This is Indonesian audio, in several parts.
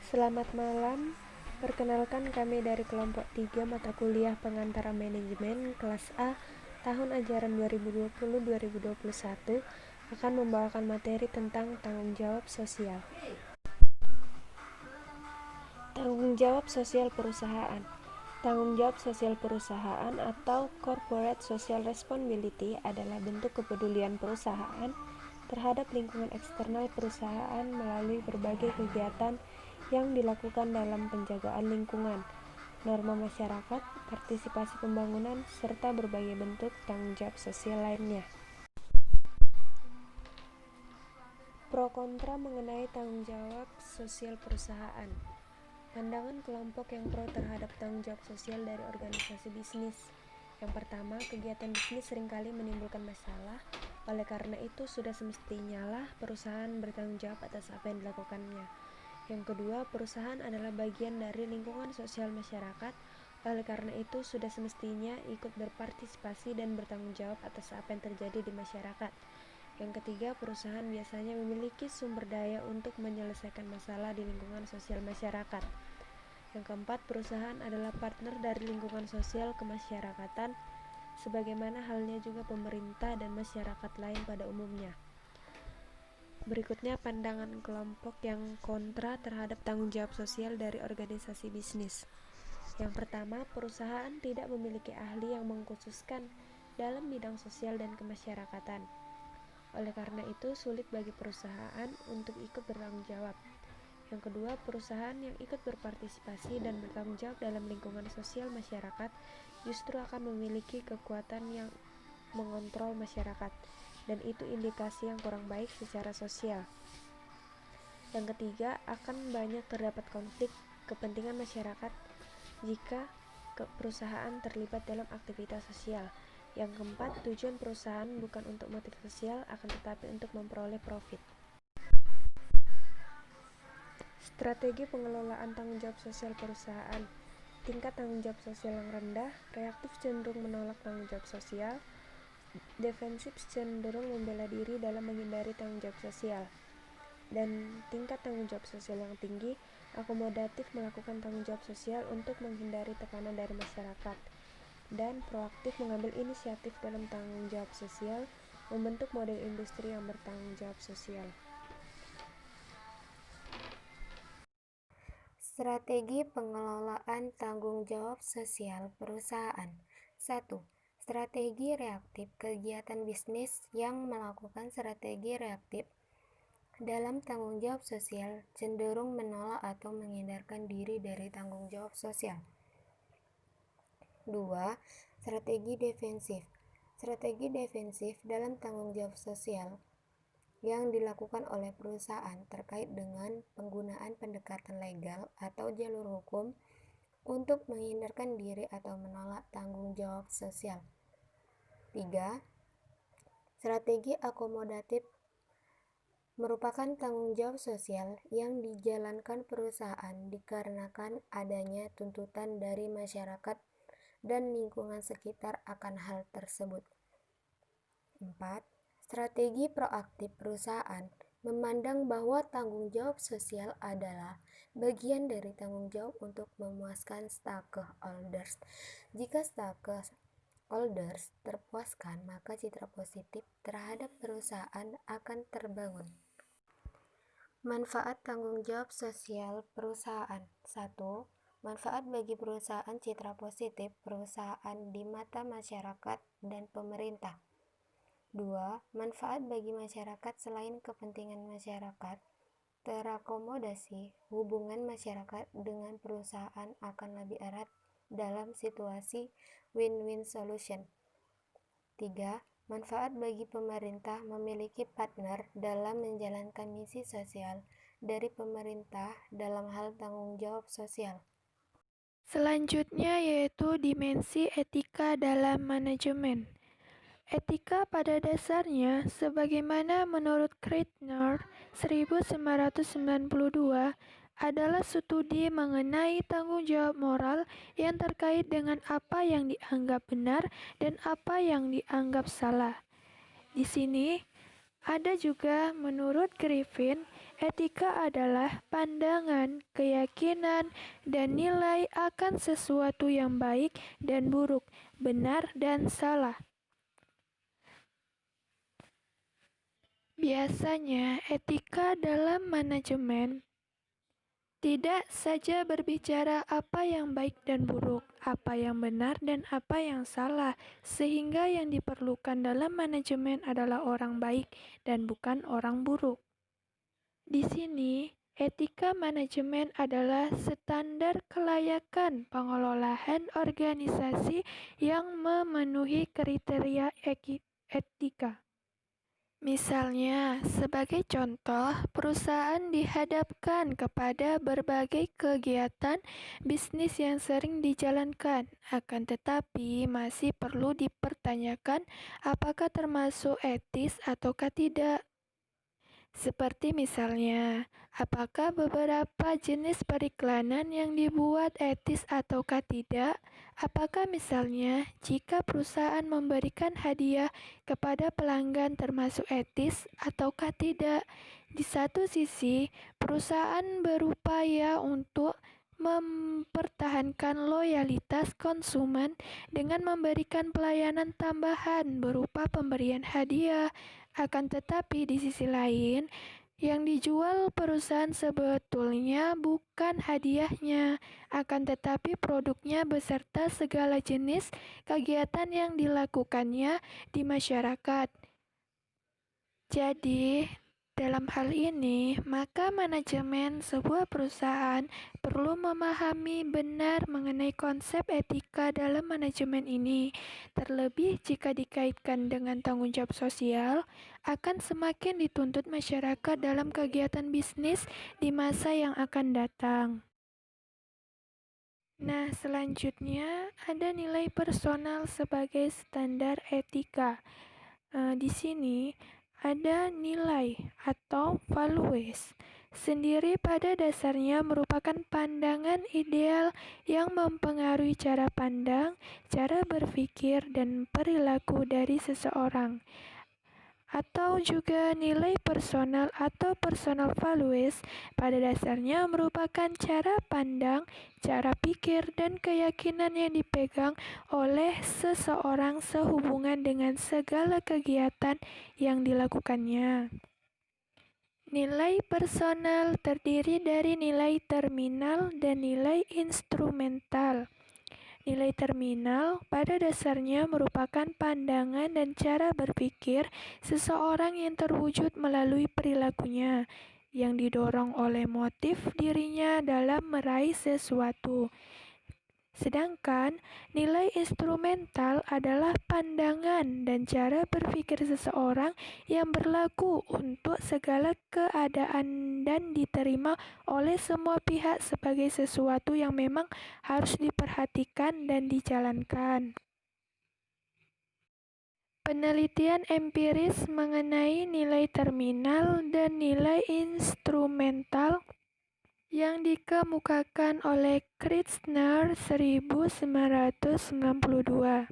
Selamat malam, perkenalkan kami dari kelompok 3 mata kuliah Pengantara Manajemen kelas A tahun ajaran 2020-2021 akan membawakan materi tentang tanggung jawab sosial. Tanggung jawab sosial perusahaan. Tanggung jawab sosial perusahaan atau Corporate Social Responsibility adalah bentuk kepedulian perusahaan terhadap lingkungan eksternal perusahaan melalui berbagai kegiatan yang dilakukan dalam penjagaan lingkungan, norma masyarakat, partisipasi pembangunan, serta berbagai bentuk tanggung jawab sosial lainnya. Pro kontra mengenai tanggung jawab sosial perusahaan. Pandangan kelompok yang pro terhadap tanggung jawab sosial dari organisasi bisnis. Yang pertama, kegiatan bisnis seringkali menimbulkan masalah, oleh karena itu sudah semestinya lah perusahaan bertanggung jawab atas apa yang dilakukannya. Yang kedua, perusahaan adalah bagian dari lingkungan sosial masyarakat, oleh karena itu sudah semestinya ikut berpartisipasi dan bertanggung jawab atas apa yang terjadi di masyarakat. Yang ketiga, perusahaan biasanya memiliki sumber daya untuk menyelesaikan masalah di lingkungan sosial masyarakat. Yang keempat, perusahaan adalah partner dari lingkungan sosial kemasyarakatan, sebagaimana halnya juga pemerintah dan masyarakat lain pada umumnya. Berikutnya pandangan kelompok yang kontra terhadap tanggung jawab sosial dari organisasi bisnis. Yang pertama, perusahaan tidak memiliki ahli yang mengkhususkan dalam bidang sosial dan kemasyarakatan. Oleh karena itu, sulit bagi perusahaan untuk ikut bertanggung jawab. Yang kedua, perusahaan yang ikut berpartisipasi dan bertanggung jawab dalam lingkungan sosial masyarakat justru akan memiliki kekuatan yang mengontrol masyarakat, dan itu indikasi yang kurang baik secara sosial. Yang ketiga, akan banyak terdapat konflik kepentingan masyarakat jika perusahaan terlibat dalam aktivitas sosial. Yang keempat, tujuan perusahaan bukan untuk motif sosial, akan tetapi untuk memperoleh profit. Strategi pengelolaan tanggung jawab sosial perusahaan. Tingkat tanggung jawab sosial yang rendah, reaktif cenderung menolak tanggung jawab sosial, defensif cenderung membela diri dalam menghindari tanggung jawab sosial, dan tingkat tanggung jawab sosial yang tinggi, akomodatif melakukan tanggung jawab sosial untuk menghindari tekanan dari masyarakat, dan proaktif mengambil inisiatif dalam tanggung jawab sosial, membentuk model industri yang bertanggung jawab sosial. Strategi pengelolaan tanggung jawab sosial perusahaan. 1. Strategi reaktif. Kegiatan bisnis yang melakukan strategi reaktif dalam tanggung jawab sosial cenderung menolak atau menghindarkan diri dari tanggung jawab sosial. 2. Strategi defensif. Strategi defensif dalam tanggung jawab sosial yang dilakukan oleh perusahaan terkait dengan penggunaan pendekatan legal atau jalur hukum untuk menghindarkan diri atau menolak tanggung jawab sosial. 3. Strategi akomodatif merupakan tanggung jawab sosial yang dijalankan perusahaan dikarenakan adanya tuntutan dari masyarakat dan lingkungan sekitar akan hal tersebut. 4. Strategi proaktif perusahaan memandang bahwa tanggung jawab sosial adalah bagian dari tanggung jawab untuk memuaskan stakeholders. Jika stakeholders terpuaskan, maka citra positif terhadap perusahaan akan terbangun. Manfaat tanggung jawab sosial perusahaan. 1. Manfaat bagi perusahaan citra positif perusahaan di mata masyarakat dan pemerintah. 2. Manfaat bagi masyarakat selain kepentingan masyarakat terakomodasi, hubungan masyarakat dengan perusahaan akan lebih erat dalam situasi win-win solution. 3. Manfaat bagi pemerintah memiliki partner dalam menjalankan misi sosial dari pemerintah dalam hal tanggung jawab sosial. Selanjutnya yaitu dimensi etika dalam manajemen. Etika pada dasarnya, sebagaimana menurut Kreitner 1992, adalah studi mengenai tanggung jawab moral yang terkait dengan apa yang dianggap benar dan apa yang dianggap salah. Di sini ada juga menurut Griffin, Etika adalah pandangan, keyakinan, dan nilai akan sesuatu yang baik dan buruk, benar dan salah. Biasanya, etika dalam manajemen tidak saja berbicara apa yang baik dan buruk, apa yang benar dan apa yang salah, sehingga yang diperlukan dalam manajemen adalah orang baik dan bukan orang buruk. Di sini, etika manajemen adalah standar kelayakan pengelolaan organisasi yang memenuhi kriteria etika. Misalnya, sebagai contoh, perusahaan dihadapkan kepada berbagai kegiatan bisnis yang sering dijalankan, akan tetapi masih perlu dipertanyakan apakah termasuk etis ataukah tidak. Seperti misalnya, apakah beberapa jenis periklanan yang dibuat etis ataukah tidak? Apakah misalnya jika perusahaan memberikan hadiah kepada pelanggan termasuk etis ataukah tidak? Di satu sisi, perusahaan berupaya untuk mempertahankan loyalitas konsumen dengan memberikan pelayanan tambahan berupa pemberian hadiah. Akan tetapi di sisi lain, yang dijual perusahaan sebetulnya bukan hadiahnya, akan tetapi produknya beserta segala jenis kegiatan yang dilakukannya di masyarakat. Jadi, dalam hal ini, maka manajemen sebuah perusahaan perlu memahami benar mengenai konsep etika dalam manajemen ini. Terlebih jika dikaitkan dengan tanggung jawab sosial, akan semakin dituntut masyarakat dalam kegiatan bisnis di masa yang akan datang. Nah, selanjutnya ada nilai personal sebagai standar etika. Di sini ada nilai atau values sendiri pada dasarnya merupakan pandangan ideal yang mempengaruhi cara pandang, cara berpikir, dan perilaku dari seseorang. Atau juga nilai personal atau personal values pada dasarnya merupakan cara pandang, cara pikir, dan keyakinan yang dipegang oleh seseorang sehubungan dengan segala kegiatan yang dilakukannya. Nilai personal terdiri dari nilai terminal dan nilai instrumental. Nilai terminal pada dasarnya merupakan pandangan dan cara berpikir seseorang yang terwujud melalui perilakunya, yang didorong oleh motif dirinya dalam meraih sesuatu. Sedangkan nilai instrumental adalah pandangan dan cara berpikir seseorang yang berlaku untuk segala keadaan dan diterima oleh semua pihak sebagai sesuatu yang memang harus diperhatikan dan dijalankan. Penelitian empiris mengenai nilai terminal dan nilai instrumental yang dikemukakan oleh Kritzner 1992.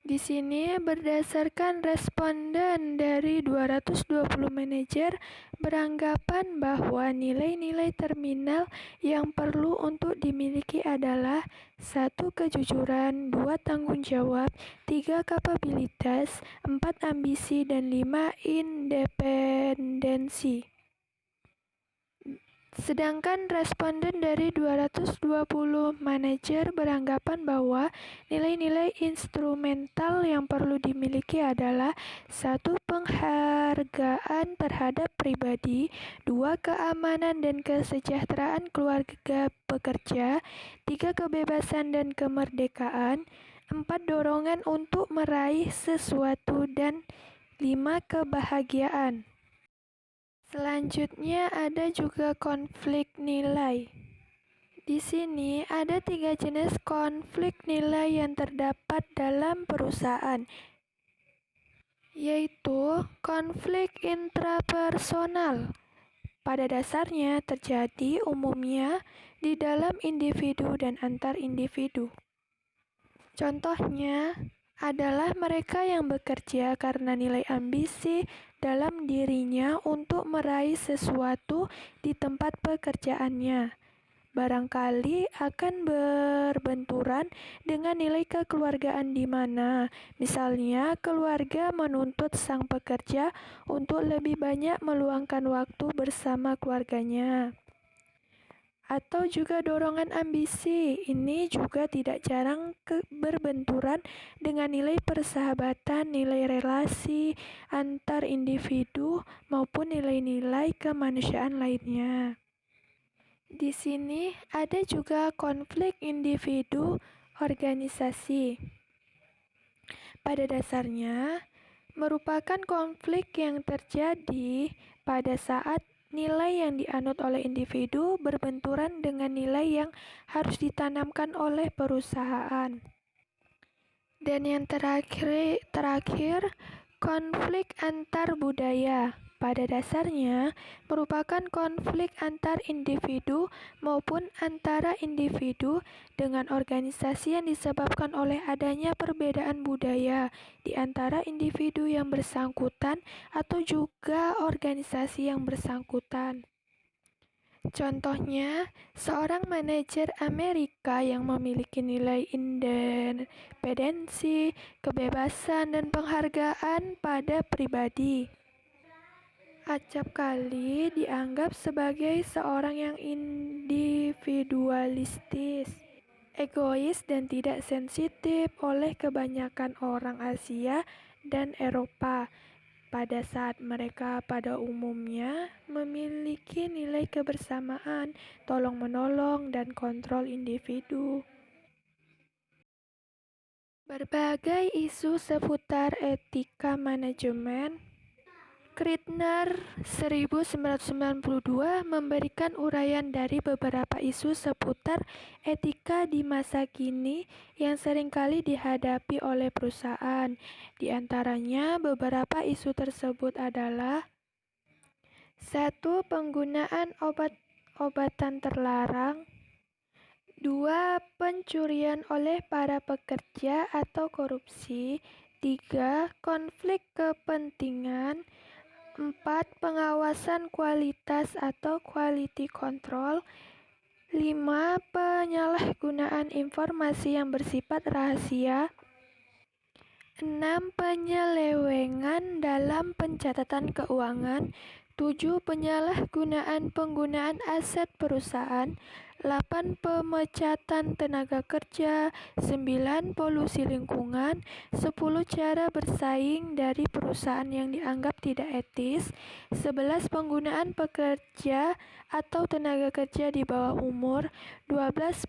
Di sini berdasarkan responden dari 220 manajer beranggapan bahwa nilai-nilai terminal yang perlu untuk dimiliki adalah 1. Kejujuran, 2. Tanggung jawab, 3. Kapabilitas, 4. Ambisi, dan 5. Independensi. Sedangkan responden dari 220 manajer beranggapan bahwa nilai-nilai instrumental yang perlu dimiliki adalah 1. Penghargaan terhadap pribadi, 2. Keamanan dan kesejahteraan keluarga pekerja, 3. Kebebasan dan kemerdekaan, 4. Dorongan untuk meraih sesuatu, dan 5. Kebahagiaan. Selanjutnya ada juga konflik nilai. Di sini ada 3 jenis konflik nilai yang terdapat dalam perusahaan, yaitu konflik intrapersonal. Pada dasarnya terjadi umumnya di dalam individu dan antar individu. Contohnya, adalah mereka yang bekerja karena nilai ambisi dalam dirinya untuk meraih sesuatu di tempat pekerjaannya. Barangkali akan berbenturan dengan nilai kekeluargaan di mana, misalnya, keluarga menuntut sang pekerja untuk lebih banyak meluangkan waktu bersama keluarganya. Atau juga dorongan ambisi, ini juga tidak jarang berbenturan dengan nilai persahabatan, nilai relasi antar individu, maupun nilai-nilai kemanusiaan lainnya. Di sini ada juga konflik individu organisasi. Pada dasarnya, merupakan konflik yang terjadi pada saat nilai yang dianut oleh individu berbenturan dengan nilai yang harus ditanamkan oleh perusahaan. Dan yang terakhir, konflik antar budaya. Pada dasarnya, merupakan konflik antar individu maupun antara individu dengan organisasi yang disebabkan oleh adanya perbedaan budaya di antara individu yang bersangkutan atau juga organisasi yang bersangkutan. Contohnya, seorang manajer Amerika yang memiliki nilai independensi, kebebasan, dan penghargaan pada pribadi, acap kali dianggap sebagai seorang yang individualistis, egois, dan tidak sensitif oleh kebanyakan orang Asia dan Eropa, pada saat mereka pada umumnya memiliki nilai kebersamaan, tolong-menolong, dan kontrol individu. Berbagai isu seputar etika manajemen. Krittner 1992 memberikan uraian dari beberapa isu seputar etika di masa kini yang seringkali dihadapi oleh perusahaan. Di antaranya, beberapa isu tersebut adalah: 1. Penggunaan obat-obatan terlarang. 2. Pencurian oleh para pekerja atau korupsi. 3. Konflik kepentingan. 4. Pengawasan kualitas atau quality control. 5. Penyalahgunaan informasi yang bersifat rahasia. 6. Penyelewengan dalam pencatatan keuangan. 7. Penyalahgunaan penggunaan aset perusahaan. 8. Pemecatan tenaga kerja. 9. Polusi lingkungan. 10. Cara bersaing dari perusahaan yang dianggap tidak etis. 11. Penggunaan pekerja atau tenaga kerja di bawah umur. 12.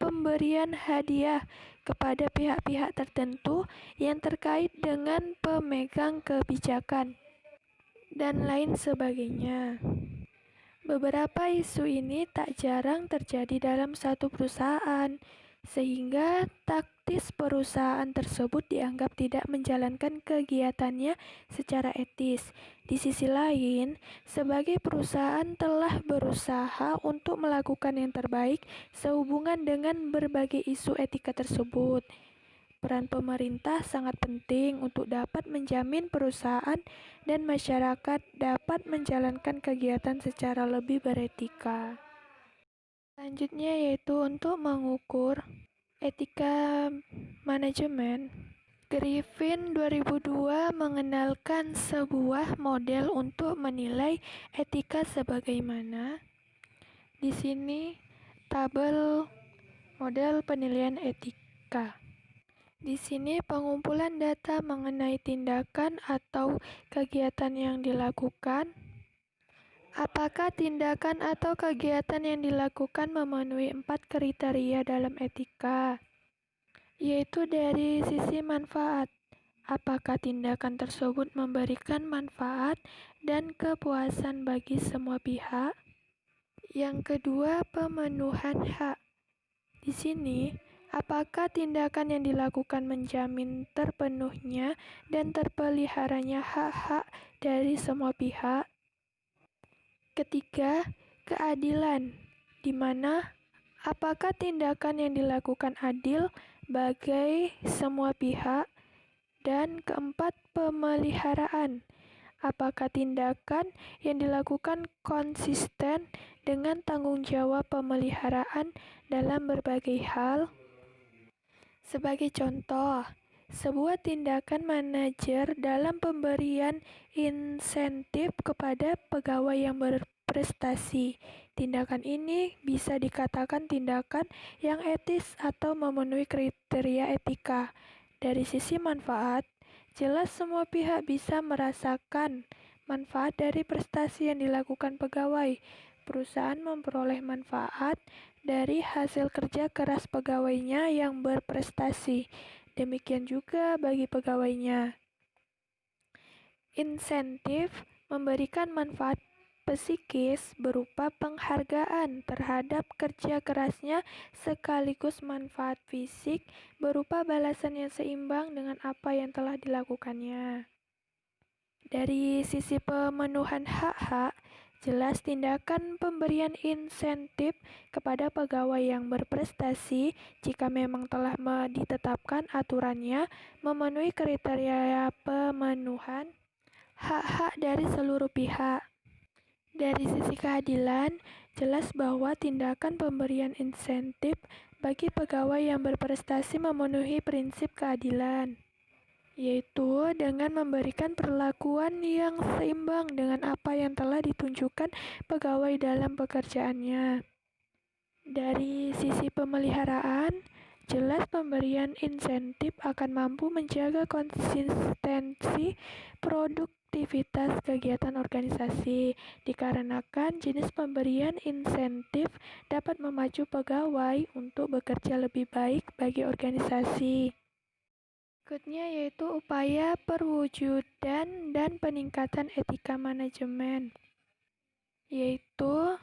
Pemberian hadiah kepada pihak-pihak tertentu yang terkait dengan pemegang kebijakan, dan lain sebagainya. Beberapa isu ini tak jarang terjadi dalam satu perusahaan, sehingga taktis perusahaan tersebut dianggap tidak menjalankan kegiatannya secara etis. Di sisi lain, sebagai perusahaan telah berusaha untuk melakukan yang terbaik sehubungan dengan berbagai isu etika tersebut. Peran pemerintah sangat penting untuk dapat menjamin perusahaan dan masyarakat dapat menjalankan kegiatan secara lebih beretika. Selanjutnya yaitu untuk mengukur etika manajemen. Griffin 2002 mengenalkan sebuah model untuk menilai etika sebagaimana. Di sini tabel model penilaian etika. Di sini pengumpulan data mengenai tindakan atau kegiatan yang dilakukan. Apakah tindakan atau kegiatan yang dilakukan memenuhi 4 kriteria dalam etika, yaitu dari sisi manfaat. Apakah tindakan tersebut memberikan manfaat dan kepuasan bagi semua pihak? Yang kedua, pemenuhan hak. Di sini, apakah tindakan yang dilakukan menjamin terpenuhnya dan terpeliharanya hak-hak dari semua pihak? Ketiga, keadilan, di mana apakah tindakan yang dilakukan adil bagi semua pihak Dan keempat, pemeliharaan. Apakah tindakan yang dilakukan konsisten dengan tanggung jawab pemeliharaan dalam berbagai hal? Sebagai contoh, sebuah tindakan manajer dalam pemberian insentif kepada pegawai yang berprestasi. Tindakan ini bisa dikatakan tindakan yang etis atau memenuhi kriteria etika. Dari sisi manfaat, jelas semua pihak bisa merasakan manfaat dari prestasi yang dilakukan pegawai. Perusahaan memperoleh manfaat dari hasil kerja keras pegawainya yang berprestasi. Demikian juga bagi pegawainya. Insentif memberikan manfaat psikis berupa penghargaan terhadap kerja kerasnya sekaligus manfaat fisik berupa balasan yang seimbang dengan apa yang telah dilakukannya. Dari sisi pemenuhan hak-hak, jelas tindakan pemberian insentif kepada pegawai yang berprestasi jika memang telah ditetapkan aturannya memenuhi kriteria pemenuhan hak-hak dari seluruh pihak. Dari sisi keadilan, jelas bahwa tindakan pemberian insentif bagi pegawai yang berprestasi memenuhi prinsip keadilan, yaitu dengan memberikan perlakuan yang seimbang dengan apa yang telah ditunjukkan pegawai dalam pekerjaannya. Dari sisi pemeliharaan, jelas pemberian insentif akan mampu menjaga konsistensi produktivitas kegiatan organisasi, dikarenakan jenis pemberian insentif dapat memacu pegawai untuk bekerja lebih baik bagi organisasi. Berikutnya yaitu upaya perwujudan dan peningkatan etika manajemen, yaitu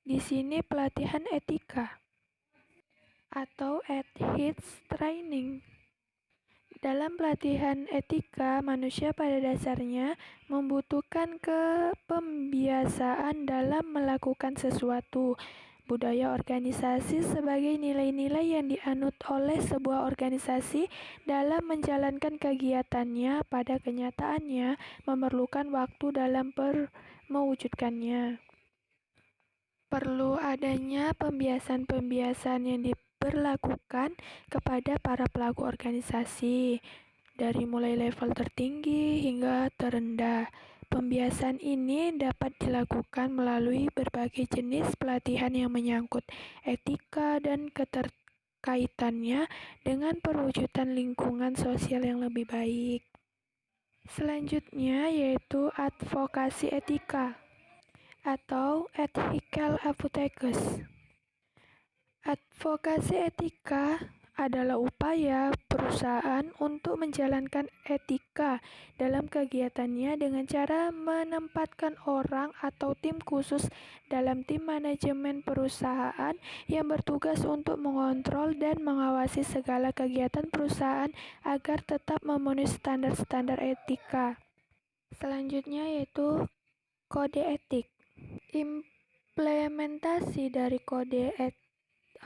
di sini pelatihan etika atau ethics training. Dalam pelatihan etika, manusia pada dasarnya membutuhkan kepembiasaan dalam melakukan sesuatu. Budaya organisasi sebagai nilai-nilai yang dianut oleh sebuah organisasi dalam menjalankan kegiatannya pada kenyataannya memerlukan waktu dalam mewujudkannya. Perlu adanya pembiasan-pembiasan yang diberlakukan kepada para pelaku organisasi, dari mulai level tertinggi hingga terendah. Pembiasan ini dapat dilakukan melalui berbagai jenis pelatihan yang menyangkut etika dan keterkaitannya dengan perwujudan lingkungan sosial yang lebih baik. Selanjutnya yaitu advokasi etika atau ethical advocacy. Advokasi etika adalah upaya perusahaan untuk menjalankan etika dalam kegiatannya dengan cara menempatkan orang atau tim khusus dalam tim manajemen perusahaan yang bertugas untuk mengontrol dan mengawasi segala kegiatan perusahaan agar tetap memenuhi standar-standar etika. Selanjutnya yaitu kode etik. Implementasi dari kode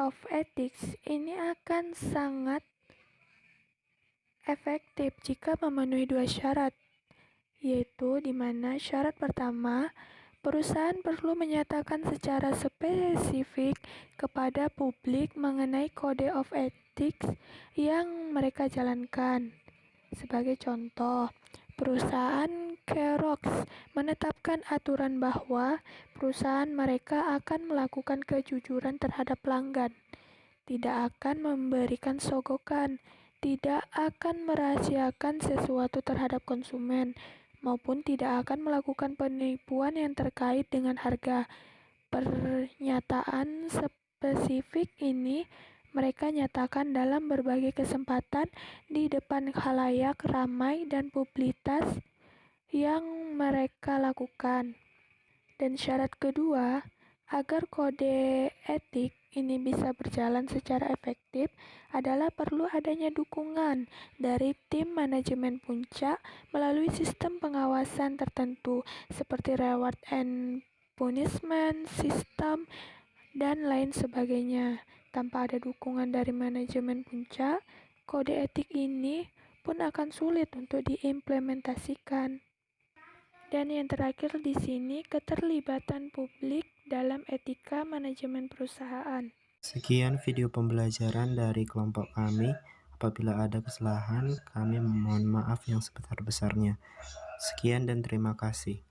of ethics ini akan sangat efektif jika memenuhi dua syarat, yaitu di mana syarat pertama, perusahaan perlu menyatakan secara spesifik kepada publik mengenai kode of ethics yang mereka jalankan. Sebagai contoh, perusahaan Xerox menetapkan aturan bahwa perusahaan mereka akan melakukan kejujuran terhadap pelanggan, tidak akan memberikan sogokan, tidak akan merahasiakan sesuatu terhadap konsumen, maupun tidak akan melakukan penipuan yang terkait dengan harga. Pernyataan spesifik ini mereka nyatakan dalam berbagai kesempatan di depan khalayak ramai dan publitas yang mereka lakukan. Dan syarat kedua, agar kode etik ini bisa berjalan secara efektif adalah perlu adanya dukungan dari tim manajemen puncak melalui sistem pengawasan tertentu seperti reward and punishment system dan lain sebagainya. Tanpa ada dukungan dari manajemen puncak, kode etik ini pun akan sulit untuk diimplementasikan. Dan yang terakhir di sini, keterlibatan publik dalam etika manajemen perusahaan. Sekian video pembelajaran dari kelompok kami. Apabila ada kesalahan, kami memohon maaf yang sebesar-besarnya. Sekian dan terima kasih.